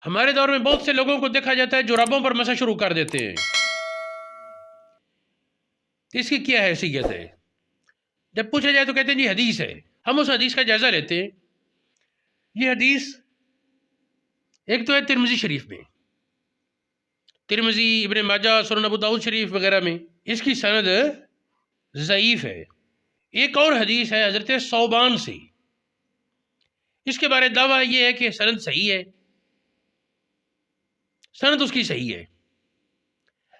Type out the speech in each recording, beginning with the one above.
ہمارے دور میں بہت سے لوگوں کو دیکھا جاتا ہے جرابوں پر مسح شروع کر دیتے ہیں. اس کی کیا حیثیت ہے؟ جب پوچھا جائے تو کہتے ہیں جی حدیث ہے. ہم اس حدیث کا جائزہ لیتے ہیں. یہ حدیث ایک تو ہے ترمذی شریف میں، ترمذی، ابن ماجہ، سنن ابو داؤد شریف وغیرہ میں. اس کی سند ضعیف ہے. ایک اور حدیث ہے حضرت ثوبان سے، اس کے بارے دعویٰ یہ ہے کہ سند صحیح ہے، سند اس کی صحیح ہے،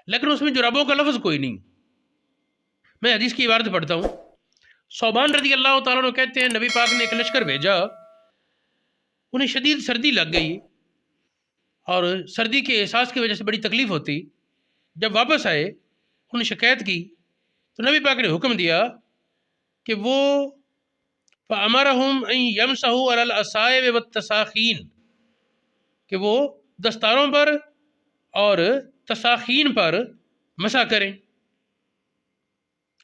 لیکن اس میں جرابوں کا لفظ کوئی نہیں. میں حدیث کی عبارت پڑھتا ہوں. ثوبان رضی اللہ تعالیٰ عنہ کہتے ہیں نبی پاک نے ایک لشکر بھیجا، انہیں شدید سردی لگ گئی اور سردی کے احساس کی وجہ سے بڑی تکلیف ہوتی. جب واپس آئے انہوں نے شکایت کی تو نبی پاک نے حکم دیا کہ وہ فَأَمَرَهُمْ أَن يَمْسَحُوا عَلَى الْأَصَائِبِ وَالتَّسَاخِينِ، کہ وہ دستاروں پر اور تساخین پر مسح کریں.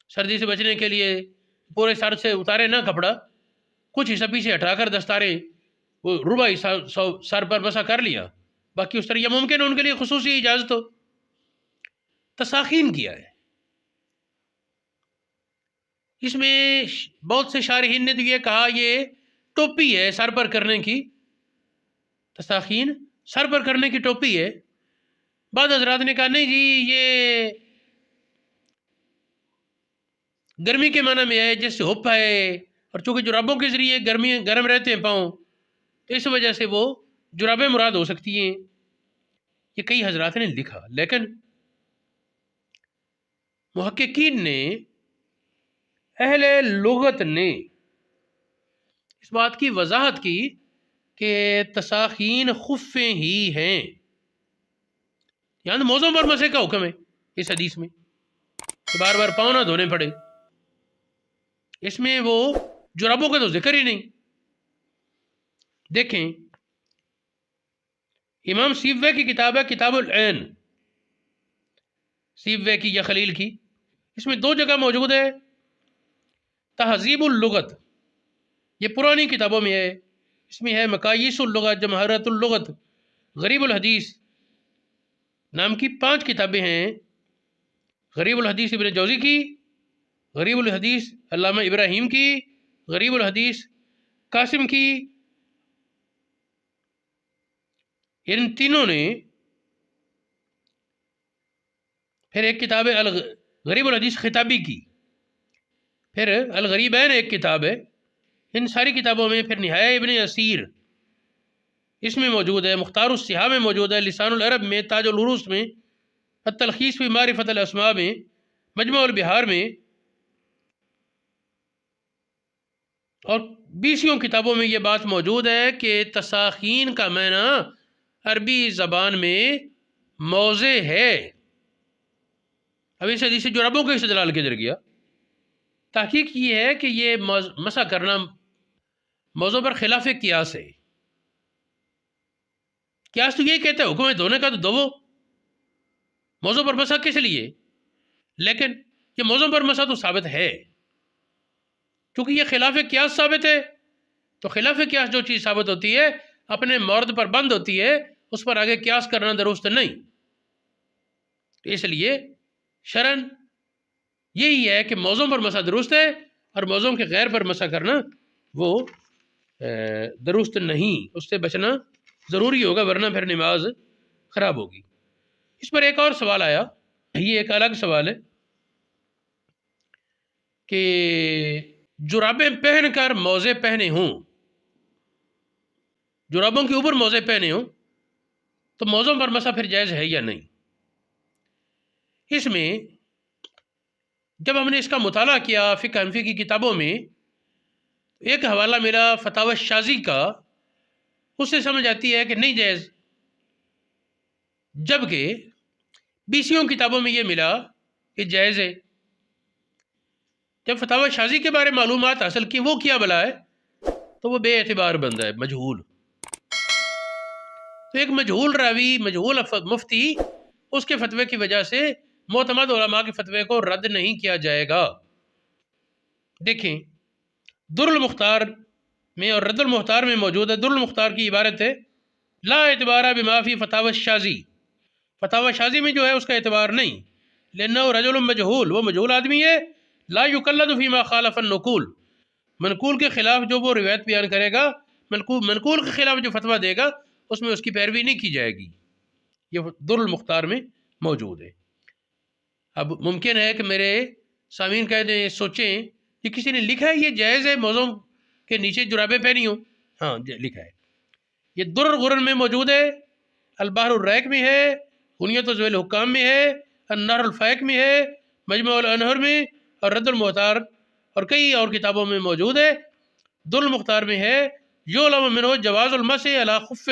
سردی سے بچنے کے لیے پورے سر سے اتارے نہ کپڑا، کچھ حصہ پیچھے ہٹا کر دستاریں وہ ربع حصہ سر پر مسح کر لیا، باقی اس طرح یہ ممکن ہے ان کے لیے خصوصی اجازت ہو. تساخین کیا ہے. اس میں بہت سے شارحین نے تو یہ کہا یہ ٹوپی ہے سر پر کرنے کی، تساخین سر پر کرنے کی ٹوپی ہے. بعض حضرات نے کہا نہیں جی یہ گرمی کے معنی میں ہے، جس سے ہپ ہے، اور چونکہ جرابوں کے ذریعے گرم رہتے ہیں پاؤں، تو اس وجہ سے وہ جرابیں مراد ہو سکتی ہیں. یہ کئی حضرات نے لکھا، لیکن محققین نے، اہل لغت نے اس بات کی وضاحت کی کہ تساخین خفیں ہی ہیں. یعنی موزوں پر مسح کا حکم ہے اس حدیث میں کہ بار بار پاؤں نہ دھونے پڑے. اس میں وہ جرابوں کا تو ذکر ہی نہیں. دیکھیں امام سیبوی کی کتاب ہے کتاب العین، سیبوی کی یا خلیل کی، اس میں 2 جگہ موجود ہے. تہذیب اللغت، یہ پرانی کتابوں میں ہے، اس میں ہے مقاییس اللغت، جمہرات اللغت، غریب الحدیث نام کی 5 کتابیں ہیں. غریب الحدیث ابن جوزی کی، غریب الحدیث علامہ ابراہیم کی، غریب الحدیث قاسم کی. ان تینوں نے، پھر ایک کتاب ہے غریب الحدیث خطابی کی، پھر الغریبین ایک کتاب ہے. ان ساری کتابوں میں پھر نہایہ ابن اسیر اس میں موجود ہے، مختار الصحاح میں موجود ہے، لسان العرب میں، تاج العروس میں، التلخیص فی معرفت الاسماء میں، مجموع البحار میں، اور 20 کتابوں میں یہ بات موجود ہے کہ تساخین کا معنی عربی زبان میں موضع ہے. اب اس حدیث سے جرابوں کا استدلال کدھر گیا؟ تحقیق یہ ہے کہ یہ مسح کرنا موضوع پر خلاف قیاس ہے. قیاس تو یہی کہتا ہے حکم ہے دھونے کا تو دھوو، موضوع پر مسح کس لیے؟ لیکن یہ موضوع پر مسح تو ثابت ہے، کیونکہ یہ خلاف قیاس ثابت ہے. تو خلاف قیاس جو چیز ثابت ہوتی ہے اپنے مورد پر بند ہوتی ہے، اس پر آگے قیاس کرنا درست نہیں. اس لیے شرعاً یہی ہے کہ موضوع پر مسح درست ہے اور موضوع کے غیر پر مسح کرنا وہ درست نہیں، اس سے بچنا ضروری ہوگا ورنہ پھر نماز خراب ہوگی. اس پر ایک اور سوال آیا، یہ ایک الگ سوال ہے کہ جرابیں پہن کر موزے پہنے ہوں، جرابوں کے اوپر موزے پہنے ہوں تو موزوں پر مسح پھر جائز ہے یا نہیں. اس میں جب ہم نے اس کا مطالعہ کیا فقہ حنفی کی کتابوں میں، ایک حوالہ ملا فتاوی شاذی کا، اس سے سمجھ آتی ہے کہ نہیں جائز، جبکہ 20 کتابوں میں یہ ملا کہ جائز ہے. جب فتاوی شاذی کے بارے معلومات حاصل کی، وہ کیا بلا ہے تو وہ بے اعتبار بندہ ہے، مجہول. تو ایک مجہول راوی، مجہول مفتی، اس کے فتوے کی وجہ سے معتمد علماء کے فتوے کو رد نہیں کیا جائے گا. دیکھیں در المختار میں اور رد المختار میں موجود ہے. در المختار کی عبارت ہے لا اعتبارہ بمافی فتاوی شازی، فتاوی شازی میں جو ہے اس کا اعتبار نہیں، لأنہ رجل مجہول، وہ مجہول آدمی ہے، لا یقلد فیما خالف النقول، منقول کے خلاف جو وہ روایت بیان کرے گا، منقول کے خلاف جو فتویٰ دے گا اس میں اس کی پیروی نہیں کی جائے گی۔ یہ در المختار میں موجود ہے۔ اب ممکن ہے کہ میرے سامعین کہہ دیں، سوچیں کہ کسی نے لکھا ہے یہ جائز ہے موزوں کے نیچے جرابیں پہنی ہوں؟ ہاں لکھا ہے، یہ در الغرر میں موجود ہے، البحر الرائق میں ہے، غنیۃ ذویل الحکام میں ہے، النہر الفائق میں ہے، مجموع الانہر میں، اور رد المختار اور کئی اور کتابوں میں موجود ہے۔ در المختار میں ہے یعلم منہ جواز المسح علی خف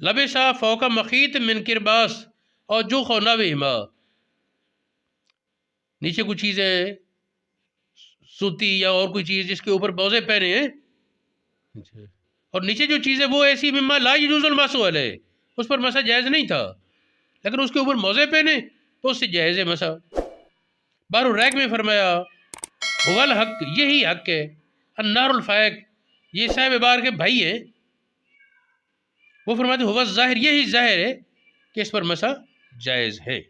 لبسا فوق مخیط من کرباس اور جو خوناوہما، نیچے کوئی چیز ہے سوتی یا اور کوئی چیز جس کے اوپر موزے پہنے ہیں، اور نیچے جو چیز ہے وہ ایسی مما لا یجوز المسح علیہ، اس پر مسح جائز نہیں تھا، لیکن اس کے اوپر موزے پہنے تو اس سے جائز ہے مسح۔ بحر الرائق میں فرمایا هو الحق، یہی حق ہے، النہر الفائق، یہ صاحب بار کے بھائی ہیں، وہ فرماتے هو الظاہر، یہی ظاہر ہے کہ اس پر مسح جائز ہے۔